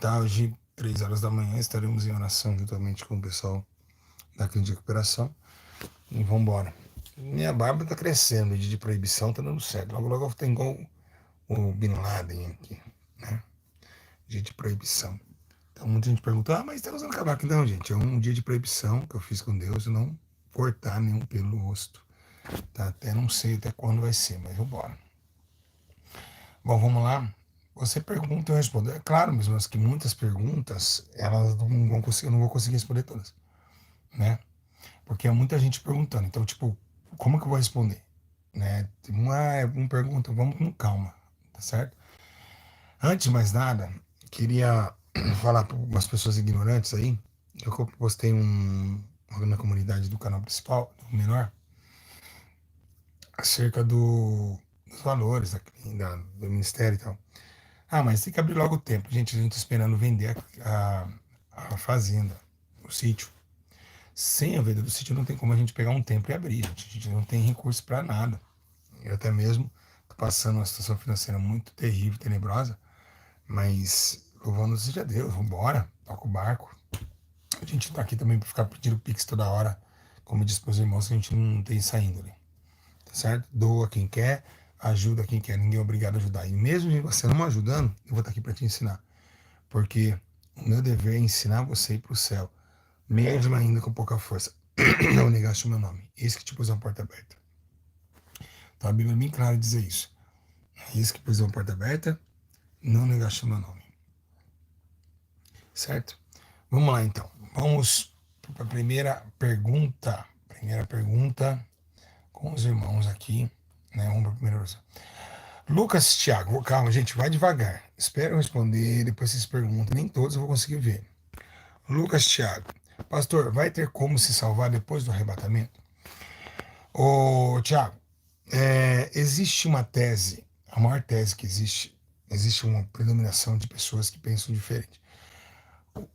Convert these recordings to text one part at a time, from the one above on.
tá? Hoje, 3 horas da manhã, estaremos em oração juntamente com o pessoal da Clínica de Recuperação. E vamos embora. Minha barba tá crescendo, dia de proibição tá dando certo. Logo, logo eu tenho igual o Bin Laden aqui, né? Dia de proibição. Então, muita gente pergunta, mas tá usando casaco? Não, gente, é um dia de proibição que eu fiz com Deus de não cortar nenhum pelo no rosto. Tá? Até não sei até quando vai ser, mas vamos embora. Bom, vamos lá. Você pergunta e eu respondo. É claro, mesmo que muitas perguntas, elas não vão conseguir, eu não vou conseguir responder todas, né? Porque é muita gente perguntando. Então, tipo, como que eu vou responder? Né? Uma pergunta, vamos com calma, tá certo? Antes de mais nada, queria falar para umas pessoas ignorantes aí. Eu postei na comunidade do canal principal, do menor, acerca dos valores do ministério e tal. Ah, mas tem que abrir logo o tempo. Gente, a gente tá esperando vender a fazenda, o sítio. Sem a venda do sítio não tem como a gente pegar um tempo e abrir, gente. A gente não tem recurso para nada. Eu até mesmo tô passando uma situação financeira muito terrível, tenebrosa, mas louvando seja Deus, vambora, toca o barco. A gente tá aqui também para ficar pedindo pix toda hora, como diz para os irmãos, que a gente não tem saindo, né? Tá certo? Doa quem quer, ajuda quem quer, ninguém é obrigado a ajudar. E mesmo você não ajudando, eu vou estar aqui para te ensinar. Porque o meu dever é ensinar você a ir para o céu, mesmo ainda com pouca força. Não negaste o meu nome. Esse que te pôs uma porta aberta. Então a Bíblia é bem clara dizer isso. Esse que pôs uma porta aberta, não negaste o meu nome. Certo? Vamos lá então. Vamos para a primeira pergunta. Primeira pergunta com os irmãos aqui. Né? Vamos para a primeira oração. Lucas, Thiago, calma, gente, vai devagar. Espera eu responder, depois vocês perguntam. Nem todos eu vou conseguir ver. Lucas, Thiago, pastor, vai ter como se salvar depois do arrebatamento? Ô, Thiago, existe uma tese, a maior tese que existe uma predominação de pessoas que pensam diferente.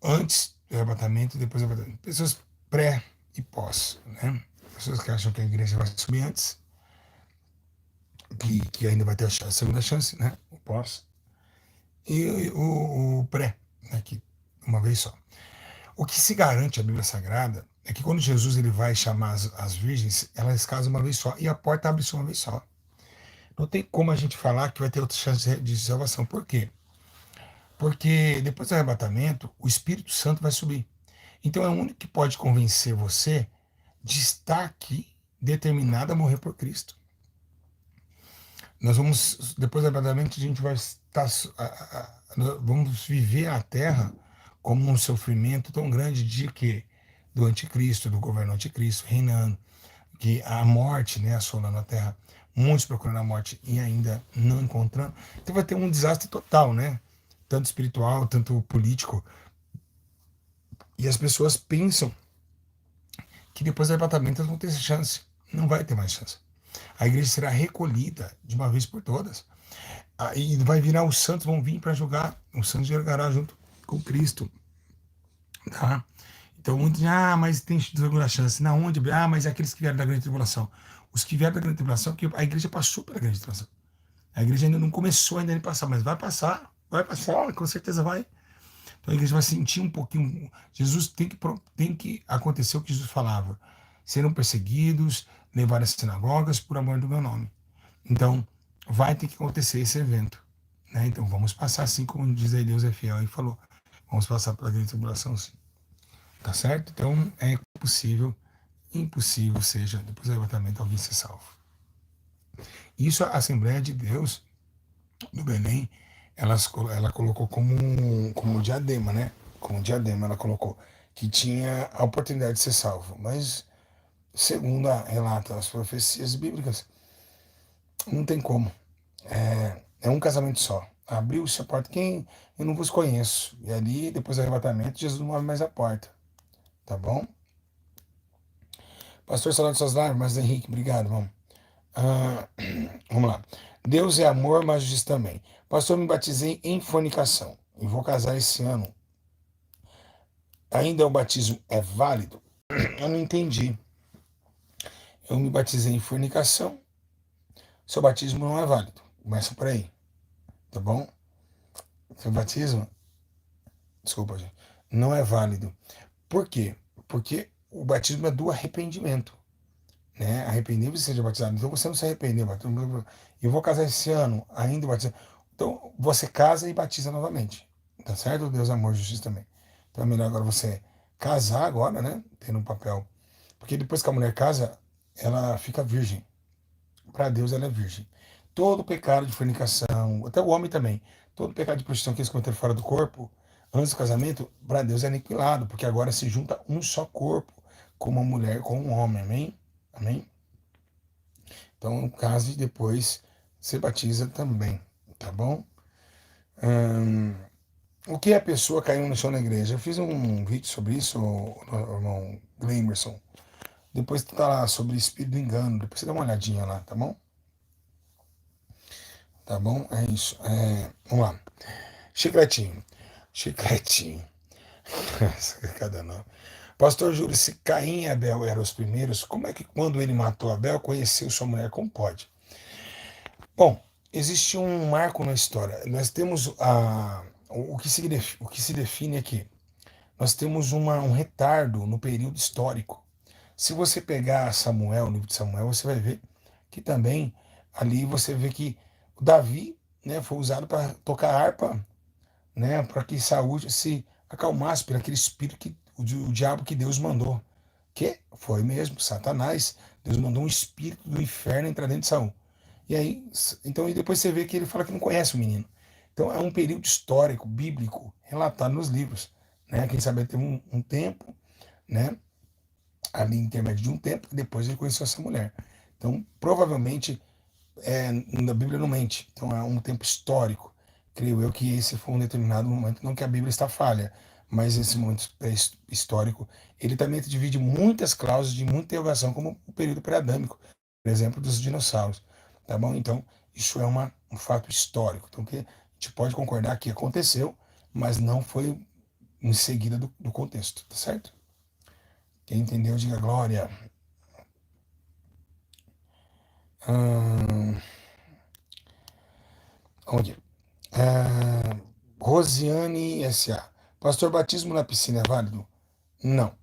Antes do arrebatamento e depois do arrebatamento. Pessoas pré e pós, né? Pessoas que acham que a igreja vai subir antes, que ainda vai ter a segunda chance, né? O pós. E o pré, né? Que uma vez só. O que se garante a Bíblia Sagrada é que quando Jesus ele vai chamar as virgens, elas casam uma vez só e a porta abre-se uma vez só. Não tem como a gente falar que vai ter outra chance de salvação. Por quê? Porque depois do arrebatamento, o Espírito Santo vai subir. Então é o único que pode convencer você de estar aqui determinado a morrer por Cristo. Nós vamos, depois do arrebatamento, a gente vai estar, vamos viver a terra como um sofrimento tão grande de que do anticristo, do governo anticristo reinando, que a morte, né, assolando a terra, muitos procurando a morte e ainda não encontrando. Então vai ter um desastre total, né? Tanto espiritual, tanto político. E as pessoas pensam que depois do arrebatamento elas vão ter chance. Não vai ter mais chance. A igreja será recolhida de uma vez por todas. E vai virar, os santos vão vir para julgar. Os santos julgará junto com Cristo. Tá? Então, muitos dizem, mas tem segunda chance. Na onde? Mas é aqueles que vieram da grande tribulação. Os que vieram da grande tribulação, que a igreja passou pela grande tribulação. A igreja ainda não começou ainda a passar, mas vai passar, com certeza vai. Então a igreja vai sentir um pouquinho. Jesus tem que acontecer o que Jesus falava: serão perseguidos, levar as sinagogas por amor do meu nome. Então vai ter que acontecer esse evento. Né? Então vamos passar, assim como diz aí Deus é fiel e falou: vamos passar pela grande tribulação, sim. Tá certo? Então é impossível seja, depois do arrebatamento, alguém ser salvo. Isso a Assembleia de Deus do Belém, ela colocou como diadema, né? Como diadema, ela colocou que tinha a oportunidade de ser salvo. Mas, segundo relata as profecias bíblicas, não tem como. É um casamento só. Abriu-se a porta. Quem eu não vos conheço. E ali, depois do arrebatamento, Jesus não abre mais a porta. Tá bom? Pastor Salário suas lágrimas, Henrique, obrigado, vamos. Vamos lá. Deus é amor, mas justiça também. Pastor, me batizei em fornicação e vou casar esse ano. Ainda o batismo é válido? Eu não entendi. Eu me batizei em fornicação, seu batismo não é válido. Começa por aí, tá bom? Seu batismo Desculpa, gente. Não é válido. Por quê? Porque o batismo é do arrependimento, né? Arrepender-se seja batizado. Então você não se arrependeu. Eu vou casar esse ano, ainda batizado. Então você casa e batiza novamente. Tá certo? Deus, amor e justiça também. Então é melhor agora você casar agora, né? Tendo um papel. Porque depois que a mulher casa, ela fica virgem. Para Deus ela é virgem. Todo pecado de fornicação, até o homem também, todo pecado de prostituição que eles cometeram fora do corpo, antes do casamento, para Deus é aniquilado, porque agora se junta um só corpo, como uma mulher com um homem, amém? Amém? Então, no caso, e depois se batiza também, tá bom? Hum, o que a pessoa caiu no chão na igreja? Eu fiz um vídeo sobre isso, o irmão Gleimerson. Depois tá lá sobre espírito do engano, depois você dá uma olhadinha lá, tá bom? Tá bom? É isso. Vamos lá. Chicletinho. Chicletinho. Cada nome. Pastor Júlio, se Caim e Abel eram os primeiros, como é que quando ele matou Abel, conheceu sua mulher? Como pode? Bom, existe um marco na história. Nós temos o que se define aqui. Nós temos um retardo no período histórico. Se você pegar Samuel, o livro de Samuel, você vai ver que também ali você vê que o Davi, né, foi usado para tocar harpa, né, para que Saúl se acalmasse por aquele espírito que o diabo que Deus mandou. Que foi mesmo, Satanás. Deus mandou um espírito do inferno entrar dentro de Saúl. E aí, então, e depois você vê que ele fala que não conhece o menino. Então, é um período histórico, bíblico, relatado nos livros, né? Quem sabe teve um tempo, né? Ali intermédio de um tempo, que depois ele conheceu essa mulher. Então, provavelmente, na Bíblia não mente. Então, é um tempo histórico. Creio eu que esse foi um determinado momento, não que a Bíblia está falha, mas esse momento histórico, ele também divide muitas cláusulas de muita interrogação, como o período pré-adâmico, por exemplo, dos dinossauros. Tá bom? Então, isso é um fato histórico. Então, que a gente pode concordar que aconteceu, mas não foi em seguida do contexto, tá certo? Quem entendeu, diga glória. Hum, onde? Ah, Rosiane S.A. Pastor, batismo na piscina é válido? Não.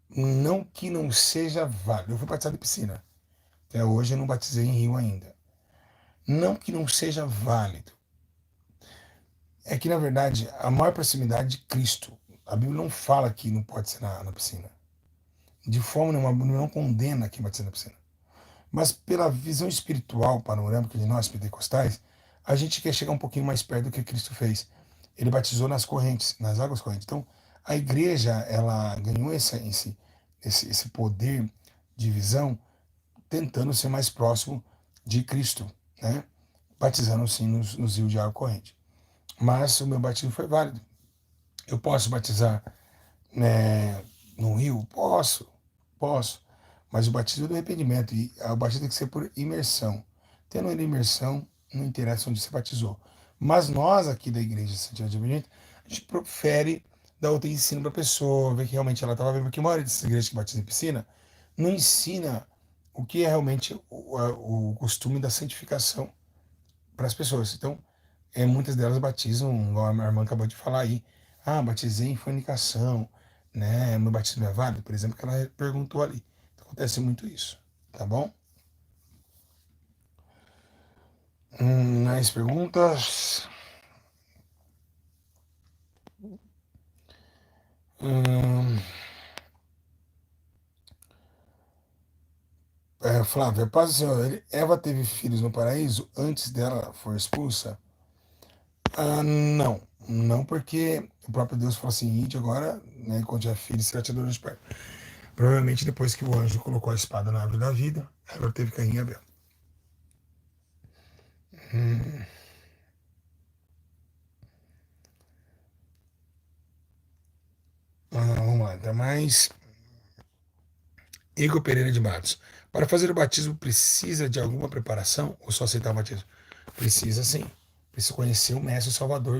Não que não seja válido. Eu fui batizado em piscina. Até hoje eu não batizei em rio ainda. Não que não seja válido. É que, na verdade, a maior proximidade de Cristo. A Bíblia não fala que não pode ser na piscina. De forma nenhuma, a Bíblia não condena quem batiza na piscina. Mas pela visão espiritual panorâmica de nós pentecostais, a gente quer chegar um pouquinho mais perto do que Cristo fez. Ele batizou nas correntes, nas águas correntes. Então, a igreja, ela ganhou esse poder de visão tentando ser mais próximo de Cristo, né? Batizando sim nos rios de água corrente. Mas o meu batismo foi válido. Eu posso batizar, né, no rio? Posso. Mas o batismo é do arrependimento. E o batismo tem que ser por imersão. Tendo uma imersão, não interessa onde você batizou. Mas nós aqui da igreja Santiago de Benedito, a gente prefere dar outro ensino para a pessoa, ver que realmente ela estava vendo, porque a maioria dessas igrejas que batizam em piscina não ensina o que é realmente o costume da santificação para as pessoas. Então, muitas delas batizam, igual a minha irmã acabou de falar aí, batizei em fornicação, né? Meu batismo é válido, por exemplo, que ela perguntou ali. Então, acontece muito isso, tá bom? Mais perguntas? Hum, Flávia, paz do Senhor, Eva teve filhos no paraíso antes dela for expulsa? Não, não porque o próprio Deus falou assim, ide agora, né, quando tiver filhos, será te de perto. Provavelmente depois que o anjo colocou a espada na árvore da vida, ela teve Caim e Abel. Hum, vamos lá, então mais. Igor Pereira de Matos. Para fazer o batismo precisa de alguma preparação ou só aceitar o batismo? Precisa sim. Precisa conhecer o Mestre Salvador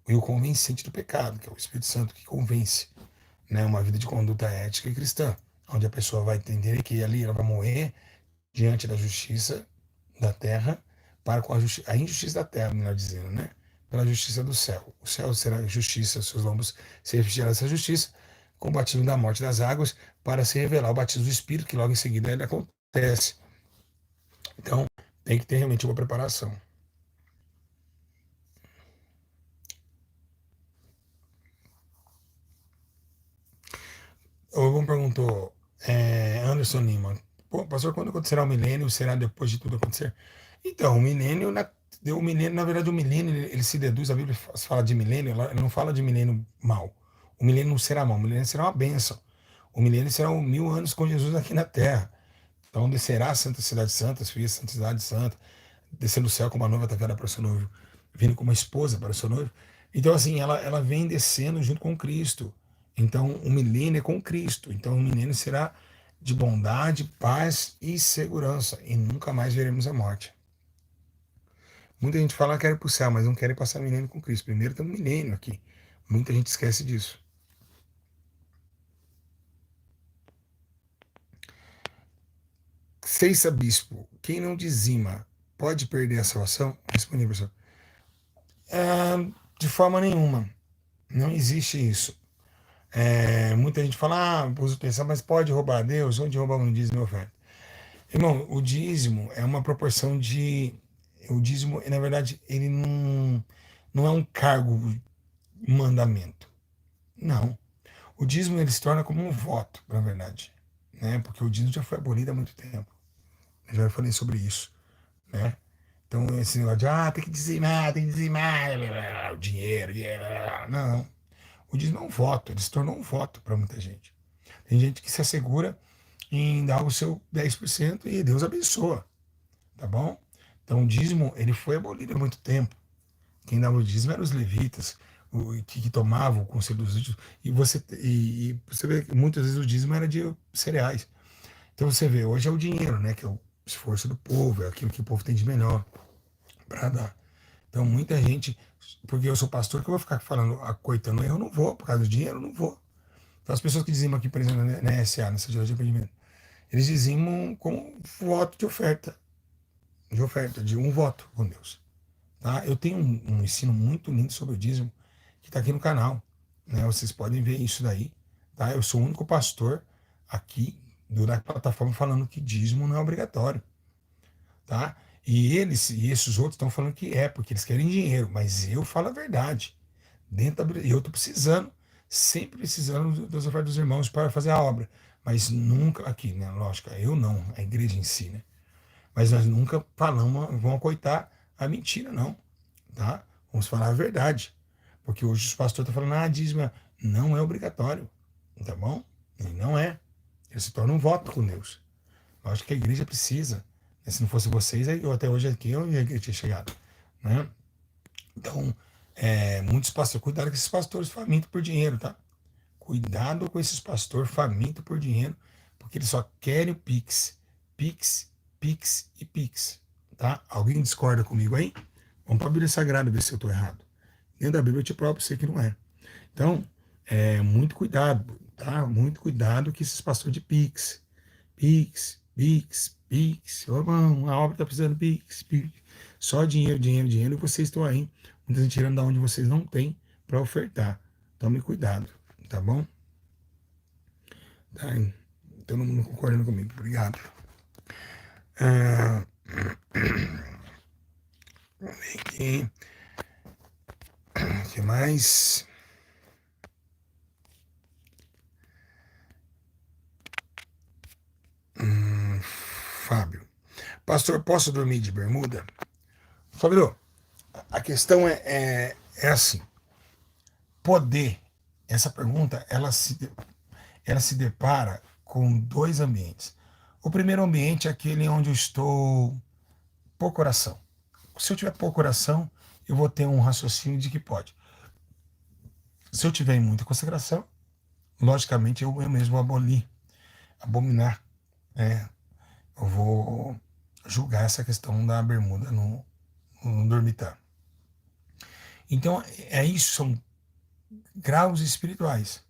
e o convencente do pecado, que é o Espírito Santo que convence, né? Uma vida de conduta ética e cristã, onde a pessoa vai entender que ali ela vai morrer diante da justiça da terra para com a injustiça da terra, melhor dizendo, né? pela justiça do céu. O céu será justiça, seus lombos se refletirá essa justiça, com o batismo da morte das águas, para se revelar o batismo do Espírito, que logo em seguida ele acontece. Então, tem que ter realmente uma preparação. O Egon perguntou, Anderson Lima, pô, pastor, quando acontecerá o milênio? Será depois de tudo acontecer? Então, o milênio, na verdade, o milênio, ele se deduz, a Bíblia fala de milênio, ela não fala de milênio mal. O milênio não será mal, o milênio será uma bênção. O milênio será 1000 anos com Jesus aqui na terra. Então, descerá a Santa Cidade Santa, as filhas da Santa Cidade Santa, descendo do céu como uma noiva ataviada para o seu noivo, vindo como uma esposa para o seu noivo. Então, assim, ela vem descendo junto com Cristo. Então, o milênio é com Cristo. Então, o milênio será de bondade, paz e segurança. E nunca mais veremos a morte. Muita gente fala que quer ir para o céu, mas não querem passar o milênio com Cristo. Primeiro tem um milênio aqui. Muita gente esquece disso. Seixa Bispo, quem não dizima pode perder a salvação? Respondi, professor. De forma nenhuma. Não existe isso. Muita gente fala, uso pensar, mas pode roubar a Deus? Onde roubar um dízimo e oferta? Irmão, o dízimo é uma proporção de. O dízimo, na verdade, ele não é um cargo, um mandamento. Não. O dízimo ele se torna como um voto, na verdade. Né? Porque o dízimo já foi abolido há muito tempo. Eu já falei sobre isso. Né? Então, esse negócio de, tem que dizimar, o dinheiro, não. O dízimo é um voto, ele se tornou um voto para muita gente. Tem gente que se assegura em dar o seu 10% e Deus abençoa, tá bom? Então, o dízimo, ele foi abolido há muito tempo. Quem dava o dízimo eram os levitas, que tomavam o conselho dos dízimos. E você vê que muitas vezes o dízimo era de cereais. Então, você vê, hoje é o dinheiro, né? Que é o esforço do povo, é aquilo que o povo tem de melhor para dar. Então, muita gente, porque eu sou pastor, que eu vou ficar falando, coitando, eu não vou, por causa do dinheiro, eu não vou. Então, as pessoas que dizimam aqui, por exemplo, na SA, nessa Sociedade de Empreendimento, eles dizimam com voto de oferta, de um voto com Deus. Tá? Eu tenho um ensino muito lindo sobre o dízimo, que está aqui no canal. Né? Vocês podem ver isso daí. Tá? Eu sou o único pastor aqui da plataforma falando que dízimo não é obrigatório. Tá? E esses outros estão falando que é, porque eles querem dinheiro, mas eu falo a verdade. E eu estou precisando, sempre precisando das ofertas dos irmãos para fazer a obra. Mas nunca, aqui, né? Lógico, eu não, a igreja em si, né? Mas nós nunca falamos, vamos acoitar a mentira, não. Tá? Vamos falar a verdade. Porque hoje os pastores estão falando, dízimo não é obrigatório. Tá bom? E não é. Ele se torna um voto com Deus. Lógico que a igreja precisa. Se não fosse vocês, eu até hoje aqui eu ia ter chegado. Né? Então, muitos pastores, cuidado com esses pastores famintos por dinheiro, tá? Cuidado com esses pastores famintos por dinheiro, porque eles só querem o Pix. Pix, Pix e Pix. Tá? Alguém discorda comigo aí? Vamos para a Bíblia Sagrada ver se eu estou errado. Dentro da Bíblia eu te provo para você que não é. Então, muito cuidado, tá? Muito cuidado com esses pastores de Pix. Pix, Pix, Pix. Ô, irmão, a obra está precisando de Pix, Pix. Só dinheiro, dinheiro, dinheiro. E vocês estão aí, muitas vezes tirando da onde vocês não têm para ofertar. Tome cuidado, tá bom? Tá? Todo mundo concordando comigo. Obrigado. Ah, aqui. O que mais? Fábio. Pastor, posso dormir de bermuda? Fábio, a questão é assim. Poder, essa pergunta, ela se depara com dois ambientes. O primeiro ambiente é aquele onde eu estou pouco coração. Se eu tiver pouco coração, eu vou ter um raciocínio de que pode. Se eu tiver em muita consagração, logicamente eu mesmo vou abominar. Eu vou julgar essa questão da bermuda no dormitar. Então, isso, são graus espirituais.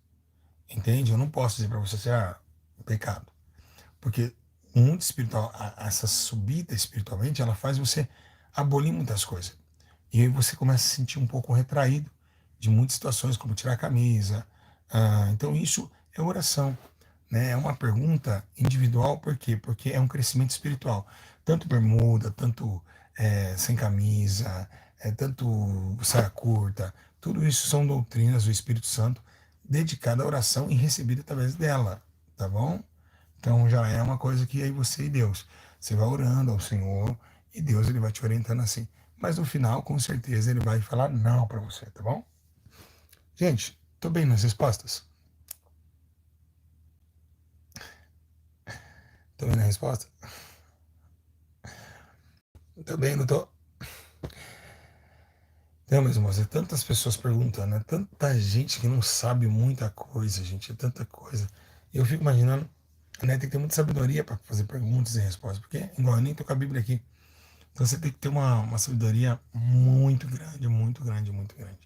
Entende? Eu não posso dizer para você assim, pecado. Porque o mundo espiritual, essa subida espiritualmente, ela faz você abolir muitas coisas. E aí você começa a se sentir um pouco retraído de muitas situações, como tirar a camisa. Então isso é oração, né? É uma pergunta individual, por quê? Porque é um crescimento espiritual. Tanto bermuda, tanto sem camisa, tanto saia curta, tudo isso são doutrinas do Espírito Santo dedicada à oração e recebida através dela, tá bom? Então já é uma coisa que aí você e Deus, você vai orando ao Senhor e Deus ele vai te orientando assim. Mas no final, com certeza, ele vai falar não para você, tá bom? Gente, tô bem nas respostas? Tô bem na resposta? Tô bem, não tô? Não, meus irmãos, é tantas pessoas perguntando, é tanta gente que não sabe muita coisa, gente, é tanta coisa. E eu fico imaginando, né, tem que ter muita sabedoria para fazer perguntas e respostas, porque, igual eu nem tô com a Bíblia aqui, então você tem que ter uma sabedoria muito grande, muito grande, muito grande.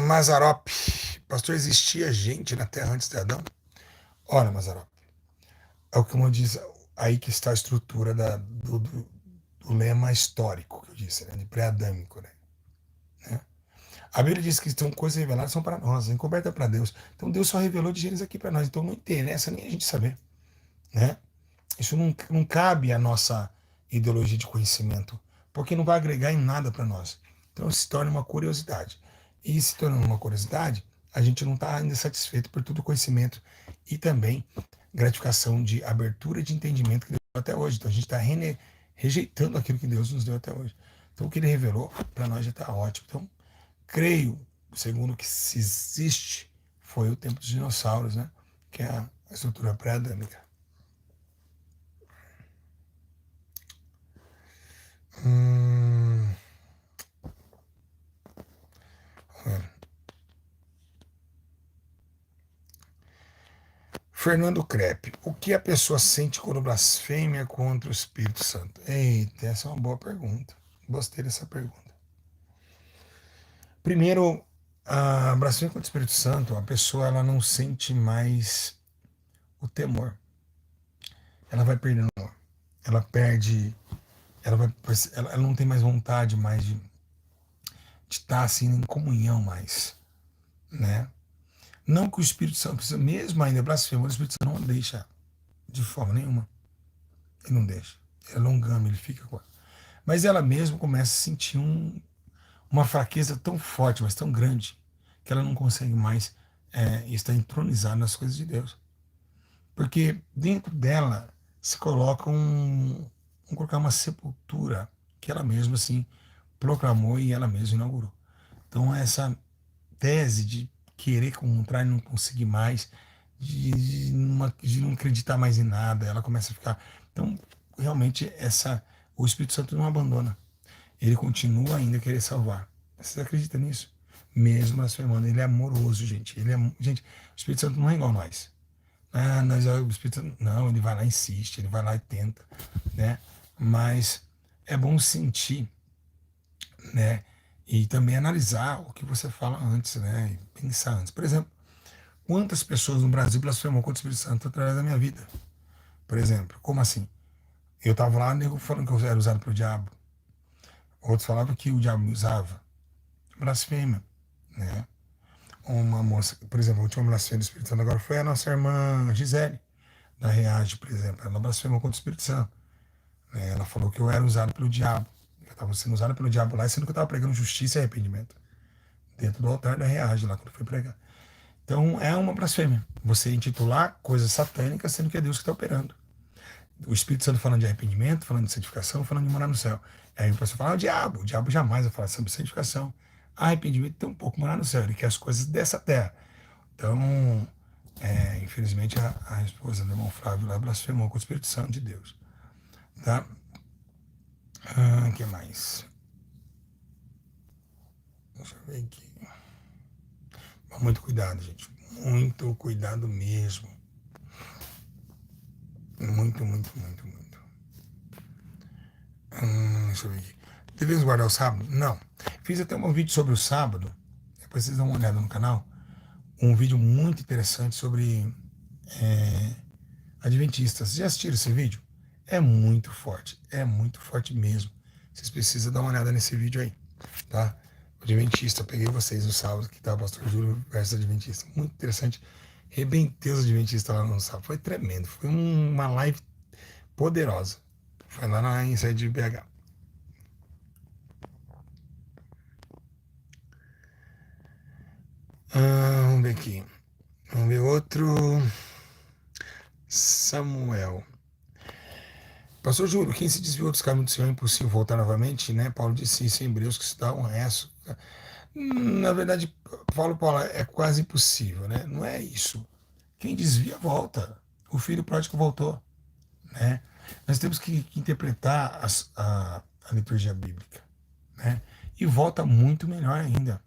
Mazarop, pastor, existia gente na Terra antes de Adão? Ora, Mazarop, é o que eu diz, aí que está a estrutura do lema histórico que eu disse, né, de pré-adâmico, né? A Bíblia diz que são coisas reveladas são para nós, encoberta para Deus. Então Deus só revelou de Gênesis aqui para nós. Então não interessa nem a gente saber, né? Isso não cabe à nossa ideologia de conhecimento, porque não vai agregar em nada para nós. Então se torna uma curiosidade. E se tornando uma curiosidade, a gente não está ainda satisfeito por todo o conhecimento e também gratificação de abertura de entendimento que Deus deu até hoje. Então a gente está rejeitando aquilo que Deus nos deu até hoje. Então o que ele revelou para nós já está ótimo. Então, creio, segundo o que se existe, foi o tempo dos dinossauros, né? Que é a estrutura pré-adâmica. Hum, Fernando Crepe, o que a pessoa sente quando blasfêmia contra o Espírito Santo? Eita, essa é uma boa pergunta. Gostei dessa pergunta. Primeiro, a blasfêmia contra o Espírito Santo, a pessoa ela não sente mais o temor. Ela vai perdendo o temor. Ela perde, ela não tem mais vontade mais de estar assim em comunhão mais, né? Não que o Espírito Santo, mesmo ainda blasfemando, o Espírito Santo não deixa de forma nenhuma. Ele não deixa. Ele é longame, ele fica com ela. Mas ela mesma começa a sentir uma fraqueza tão forte, mas tão grande, que ela não consegue mais estar entronizada nas coisas de Deus. Porque dentro dela se coloca vamos colocar uma sepultura que ela mesma assim proclamou e ela mesma inaugurou. Então essa tese de querer encontrar e não conseguir mais, de não acreditar mais em nada, ela começa a ficar. Então, realmente, o Espírito Santo não abandona. Ele continua ainda a querer salvar. Vocês acreditam nisso? Mesmo blasfemando, ele é amoroso, gente. Gente, o Espírito Santo não é igual a nós. O Espírito Santo, não, ele vai lá e insiste, ele vai lá e tenta, né? Mas é bom sentir, né? E também analisar o que você fala antes, né? E pensar antes. Por exemplo, quantas pessoas no Brasil blasfemam contra o Espírito Santo através da minha vida? Por exemplo, como assim? Eu estava lá, nego falando que eu era usado pelo diabo. Outros falavam que o diabo me usava. Blasfêmia, né? Uma moça, por exemplo, a última blasfêmia do Espírito Santo agora foi a nossa irmã Gisele, da Reage, por exemplo. Ela blasfemou contra o Espírito Santo, né? Ela falou que eu era usado pelo diabo. Eu estava sendo usado pelo diabo lá, sendo que eu estava pregando justiça e arrependimento dentro do altar da Reage, lá quando foi pregar. Então é uma blasfêmia. Você intitular coisas satânicas, sendo que é Deus que está operando. O Espírito Santo falando de arrependimento, falando de santificação, falando de morar no céu. Aí o pessoal fala, o diabo jamais vai falar sobre santificação. Arrependimento tem um pouco morar no céu, ele quer as coisas dessa terra. Então, infelizmente, a esposa do irmão Flávio lá blasfemou com o Espírito Santo de Deus. Tá? O que mais? Deixa eu ver aqui. Muito cuidado, gente. Muito cuidado mesmo. Muito, muito, muito, muito. Deixa eu ver aqui. Devemos guardar o sábado? Não. Fiz até um vídeo sobre o sábado. Depois vocês dão uma olhada no canal. Um vídeo muito interessante sobre adventistas. Já assistiram esse vídeo? É muito forte mesmo. vocês precisam dar uma olhada nesse vídeo aí, tá? O Adventista, peguei vocês no sábado, que tá o pastor Júlio versus Adventista. Muito interessante. Rebentei os Adventistas lá no sábado. Foi tremendo. Foi uma live poderosa. Foi lá na Inside de BH. Vamos ver aqui. Vamos ver outro. Samuel. Pastor Júlio, quem se desviou dos caminhos do Senhor é impossível voltar novamente, né? Paulo disse isso em Hebreus, que se dá um resto. Na verdade, Paulo, é quase impossível, né? Não é isso. Quem desvia, volta. O filho pródigo voltou, né? Nós temos que interpretar a liturgia bíblica, né? E volta muito melhor ainda.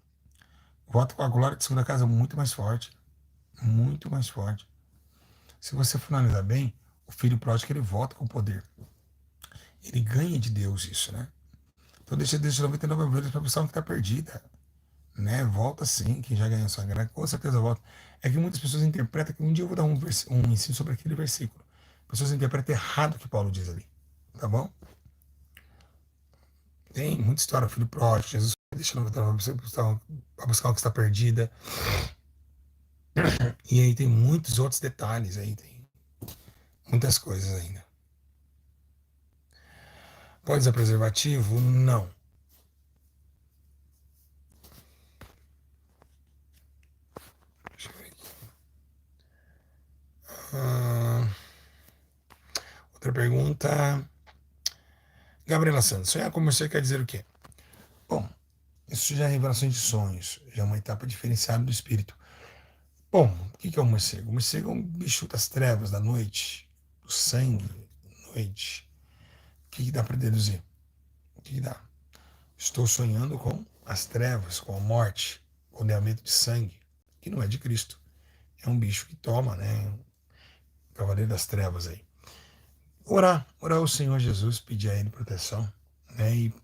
Volta com a glória de segunda casa muito mais forte. Muito mais forte. Se você for analisar bem, o filho pródigo ele volta com poder. Ele ganha de Deus isso, né? Então deixa 99 ovelhas para a pessoa que está perdida, né? Volta sim, quem já ganhou sua graça, com certeza volta. É que muitas pessoas interpretam que um dia eu vou dar um ensino sobre aquele versículo. Pessoas interpretam errado o que Paulo diz ali, tá bom? Tem muita história, filho pródigo, Jesus deixa 99 para buscar o que está perdida. E aí tem muitos outros detalhes aí, tem muitas coisas ainda. Pode usar preservativo? Não. Deixa eu ver aqui. Outra pergunta. Gabriela Santos, sonhar com você quer dizer o quê? Bom, isso já é revelação de sonhos, já é uma etapa diferenciada do espírito. Bom, o que é o morcego? O morcego é um bicho das trevas, da noite, do sangue, noite. O que dá para deduzir? O que dá? Estou sonhando com as trevas, com a morte, com o derramamento de sangue, que não é de Cristo. É um bicho que toma, né? O cavaleiro das trevas aí. Orar ao Senhor Jesus, pedir a Ele proteção, né? E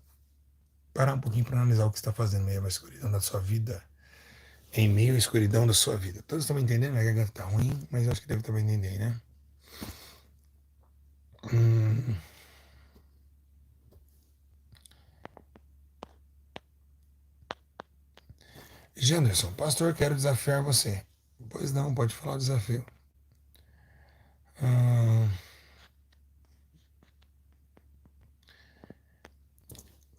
parar um pouquinho para analisar o que está fazendo em meio à escuridão da sua vida, em meio à escuridão da sua vida. Todos estão me entendendo? Minha garganta tá ruim, mas eu acho que deve estar me entendendo, né? Hum, Janderson, pastor, quero desafiar você. Pois não, pode falar o desafio. Hum,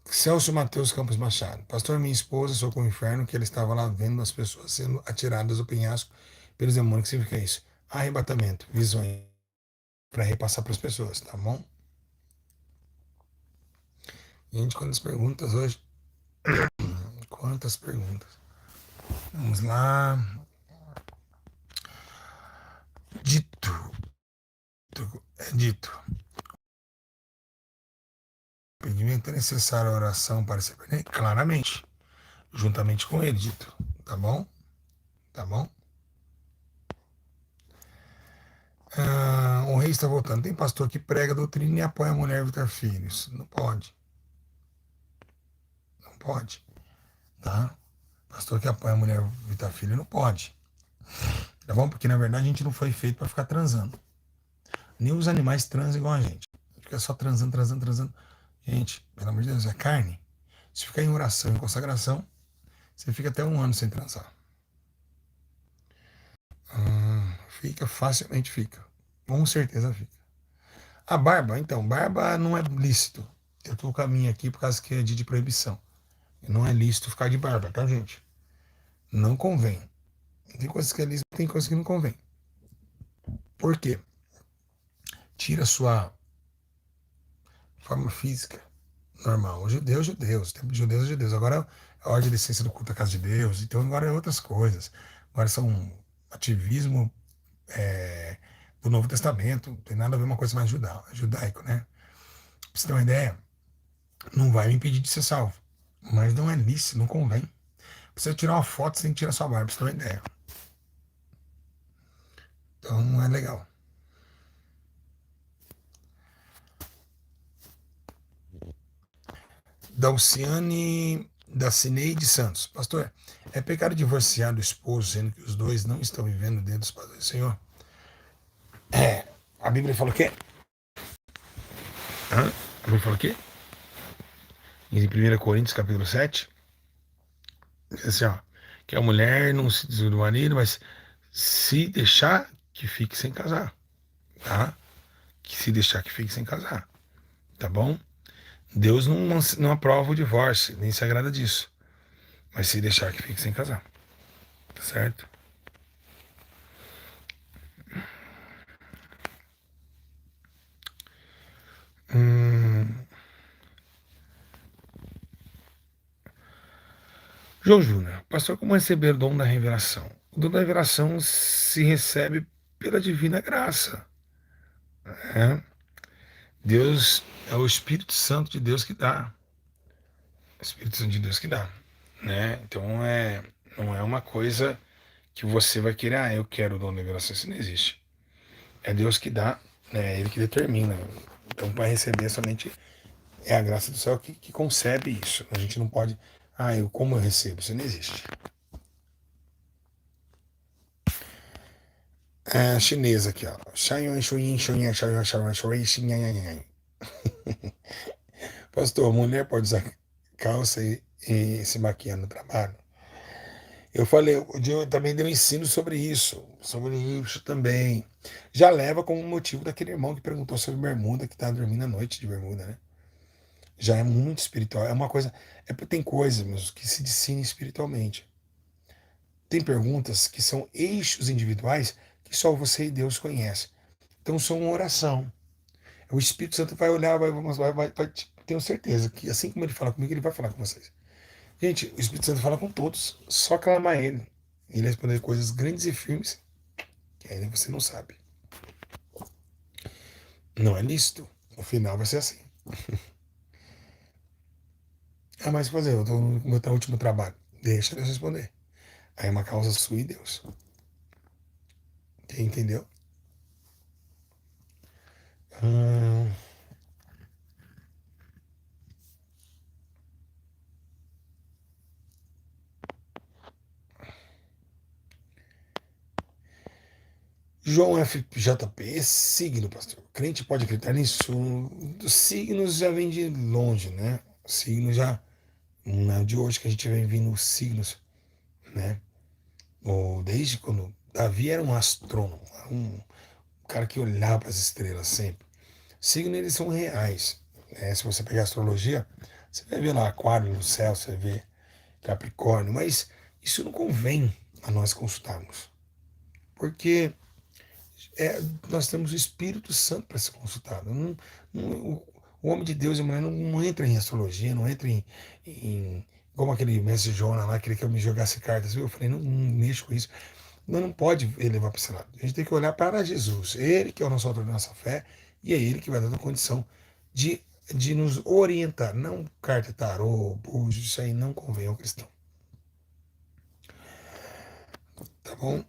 Celso Matheus Campos Machado. Pastor, minha esposa socou o inferno que ele estava lá vendo as pessoas sendo atiradas do penhasco pelos demônios. O que significa isso? Arrebatamento, visões para repassar para as pessoas, tá bom? Gente, quantas perguntas hoje? Quantas perguntas? Vamos lá. Dito. Dito. Impedimento é necessário a oração para se perder? Claramente. Juntamente com ele, dito. Tá bom? Tá bom? O rei está voltando. Tem pastor que prega a doutrina e apoia a mulher a evitar filhos. Não pode. Não pode. Tá? Pastor que apoia a mulher a evitar filho não pode. Tá bom? Porque na verdade a gente não foi feito para ficar transando. Nem os animais transam igual a gente. Fica só transando, transando, transando. Gente, pelo amor de Deus, é carne. Se ficar em oração, em consagração, você fica até um ano sem transar. Fica, facilmente fica. Com certeza fica. A barba, então, barba não é lícito. Eu tô com a minha aqui por causa que é dia de proibição. Não é lícito ficar de barba, tá, gente? Não convém. Tem coisas que é lícito, tem coisas que não convém. Por quê? Tira a sua forma física normal. O judeu é judeus, o tempo de judeus é judeus. Agora é a ordem de licença do culto à casa de Deus, então agora é outras coisas. Agora são ativismo do Novo Testamento, não tem nada a ver uma coisa mais judaico, né? Pra você ter uma ideia, não vai me impedir de ser salvo. Mas não é lícito, não convém. Pra você tirar uma foto, você tem que tirar sua barba, pra você ter uma ideia. Então não é legal. Dalciane da Cineide Santos. Pastor, é pecado divorciar do esposo, sendo que os dois não estão vivendo dentro dos padrões do Senhor? A Bíblia fala o quê? Hã? A Bíblia fala o quê? em 1 Coríntios capítulo 7, diz assim, ó, que a mulher não se desvia do marido, mas se deixar, que fique sem casar, tá? Que se deixar, que fique sem casar, tá bom? Deus não aprova o divórcio, nem se agrada disso. Mas se deixar, que fique sem casar, tá certo? Hum, João Júnior, pastor, como receber o dom da revelação? O dom da revelação se recebe pela divina graça, né? Deus é o Espírito Santo de Deus que dá. O Espírito Santo de Deus que dá, né? Então não é uma coisa que você vai querer, ah, eu quero o dom da revelação, isso não existe. É Deus que dá, né? É Ele que determina. Então, para receber somente é a graça do céu que concebe isso. A gente não pode, ah, como eu recebo? Isso não existe. É a chinesa aqui, ó. Pastor, mulher pode usar calça e se maquiar no trabalho? Eu falei, o Dio também deu ensino sobre isso também. Já leva como motivo daquele irmão que perguntou sobre bermuda, que tá dormindo à noite de bermuda, né? Já é muito espiritual. É uma coisa. Tem coisas, meus, que se ensina espiritualmente. Tem perguntas que são eixos individuais que só você e Deus conhecem. Então são uma oração. O Espírito Santo vai olhar, tenho certeza que assim como ele fala comigo, ele vai falar com vocês. Gente, o Espírito Santo fala com todos, só clamar ele. Ele responder coisas grandes e firmes que ainda você não sabe. Não é lícito. No final vai ser assim. Ah, mas fazer, eu tô no meu último trabalho. Deixa Deus responder. Aí é uma causa sua e Deus. Entendeu? Hum, João FJP, signo, pastor. O crente pode acreditar nisso? Os signos já vem de longe, né? Signos já. Não é de hoje que a gente vem vindo os signos, né? Ou desde quando Davi era um astrônomo, era um cara que olhava para as estrelas sempre. Signos, eles são reais, né? Se você pegar a astrologia, você vai ver lá Aquário no céu, você vê Capricórnio, mas isso não convém a nós consultarmos, porque nós temos o Espírito Santo para ser consultado. O homem de Deus e a mulher não entra em astrologia, não entra como aquele mestre Jonas lá, que ele quer me jogasse cartas. Eu falei, não mexo com isso. Não pode levar para esse lado. A gente tem que olhar para Jesus. Ele que é o nosso autor da nossa fé, e é ele que vai dar a condição de, de nos orientar. Não carta tarô, búzio, isso aí não convém ao cristão. Tá bom?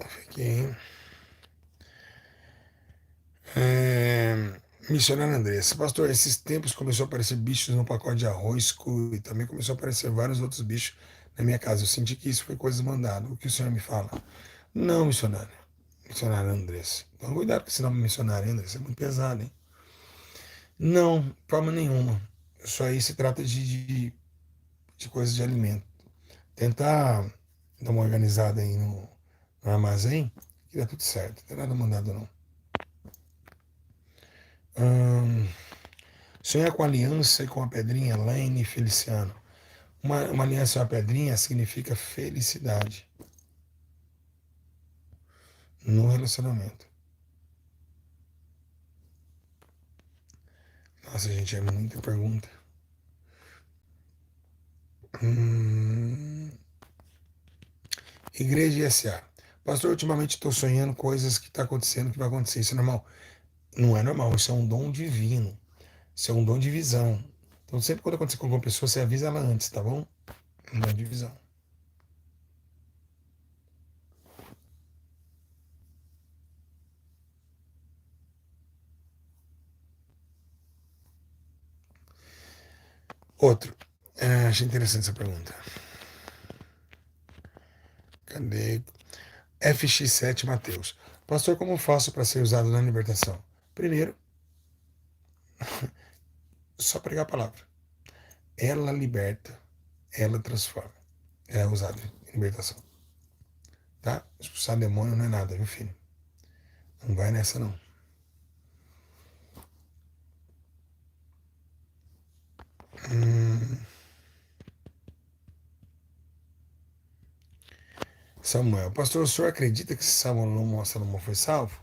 Fiquei. É, missionário Andressa, pastor, esses tempos começou a aparecer bichos no pacote de arroz e também começou a aparecer vários outros bichos na minha casa. Eu senti que isso foi coisa mandada. O que o senhor me fala? Não, missionário Andressa. Então, cuidado com esse nome missionário, Andressa, é muito pesado, hein? Não, de forma nenhuma. Isso aí se trata de coisas de alimento. Tentar dar uma organizada aí no armazém, que dá tudo certo. Não tem nada mandado, não. Hum, Sonhar com aliança e com a pedrinha, Laine e Feliciano. Uma aliança e uma pedrinha significa felicidade no relacionamento. Nossa, gente, é muita pergunta. Hum, Igreja SA. Pastor, ultimamente estou sonhando coisas que estão acontecendo, que vai acontecer. Isso é normal? Não é normal, isso é um dom divino. Isso é um dom de visão. Então, sempre quando acontecer com alguma pessoa, você avisa ela antes, tá bom? Um dom de visão. Outro. Achei interessante essa pergunta. Cadê? FX7 Mateus. Pastor, como faço para ser usado na libertação? Primeiro, só pregar a palavra. Ela liberta, ela transforma. É usado em libertação. Tá? Expulsar demônio não é nada, viu, filho? Não vai nessa, não. Samuel. Pastor, o senhor acredita que Salomão foi salvo?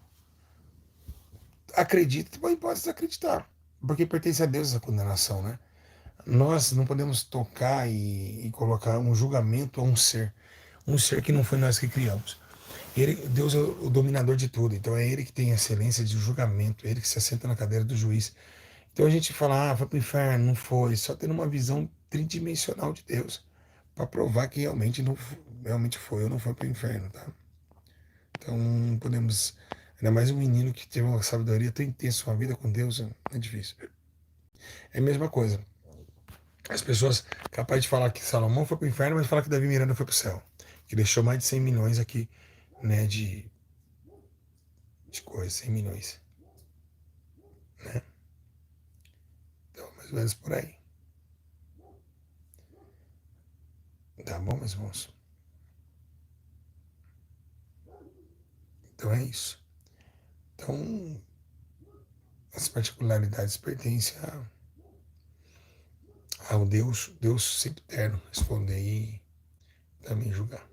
Acredita, mas pode desacreditar. Porque pertence a Deus essa condenação, né? Nós não podemos tocar e colocar um julgamento a um ser. Um ser que não foi nós que criamos. Deus é o dominador de tudo, então é Ele que tem a excelência de julgamento, é Ele que se assenta na cadeira do juiz. Então a gente fala, foi para o inferno, não foi, só tendo uma visão tridimensional de Deus, para provar que realmente não realmente foi ou não foi para o inferno, tá? Então não podemos, ainda mais um menino que teve uma sabedoria tão intensa, uma vida com Deus, é difícil. É a mesma coisa. As pessoas capazes de falar que Salomão foi para o inferno, mas falar que Davi Miranda foi para o céu, que deixou mais de 100 milhões aqui, né, de coisas, 100 milhões, né? Então, mais ou menos por aí. Tá bom, meus irmãos? Então é isso. Então, as particularidades pertencem ao Deus sempre eterno, responder e também julgar.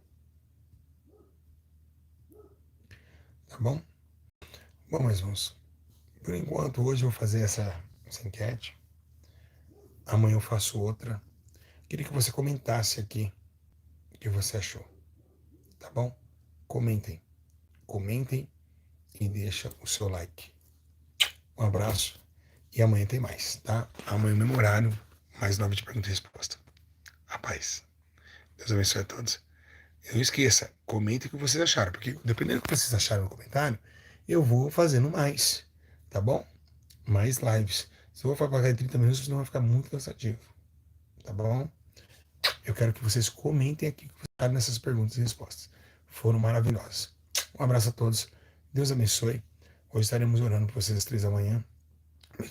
Tá bom? Bom, meus irmãos, por enquanto, hoje eu vou fazer essa enquete. Amanhã eu faço outra. Queria que você comentasse aqui o que você achou. Tá bom? Comentem. Comentem e deixa o seu like. Um abraço e amanhã tem mais, tá? Amanhã, mesmo horário, mais 9 de pergunta e resposta. A paz. Deus abençoe a todos. E não esqueça, comentem o que vocês acharam, porque dependendo do que vocês acharam no comentário, eu vou fazendo mais, tá bom? Mais lives. Se eu for pagar em 30 minutos, senão vai ficar muito cansativo, tá bom? Eu quero que vocês comentem aqui o que vocês acharam nessas perguntas e respostas. Foram maravilhosas. Um abraço a todos. Deus abençoe. Hoje estaremos orando por vocês às 3 da manhã.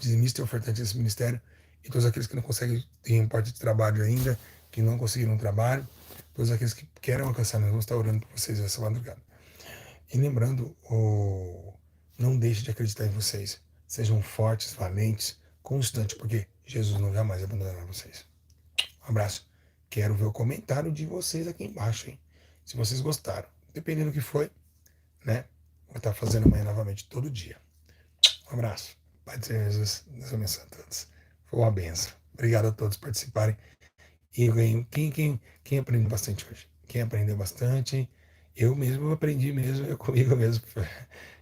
Dizimista e ofertante desse ministério e todos aqueles que não conseguem ter um parte de trabalho ainda, que não conseguiram um trabalho, todos aqueles que querem alcançar, nós vamos estar orando por vocês essa madrugada. E lembrando, não deixe de acreditar em vocês. Sejam fortes, valentes, constantes, porque Jesus não jamais abandonará vocês. Um abraço. Quero ver o comentário de vocês aqui embaixo, hein? Se vocês gostaram. Dependendo do que foi, né? Vou estar fazendo amanhã novamente todo dia. Um abraço. Pai do Senhor Jesus, Deus abençoe a todos. Foi uma benção. Obrigado a todos por participarem. E quem aprendeu bastante hoje? Quem aprendeu bastante? Eu mesmo aprendi mesmo, eu comigo mesmo,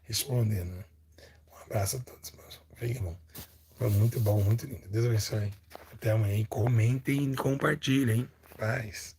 respondendo. Né? Um abraço a todos, meus. Fiquem bom. Foi muito bom, muito lindo. Deus abençoe. Até amanhã. E comentem e compartilhem. Paz.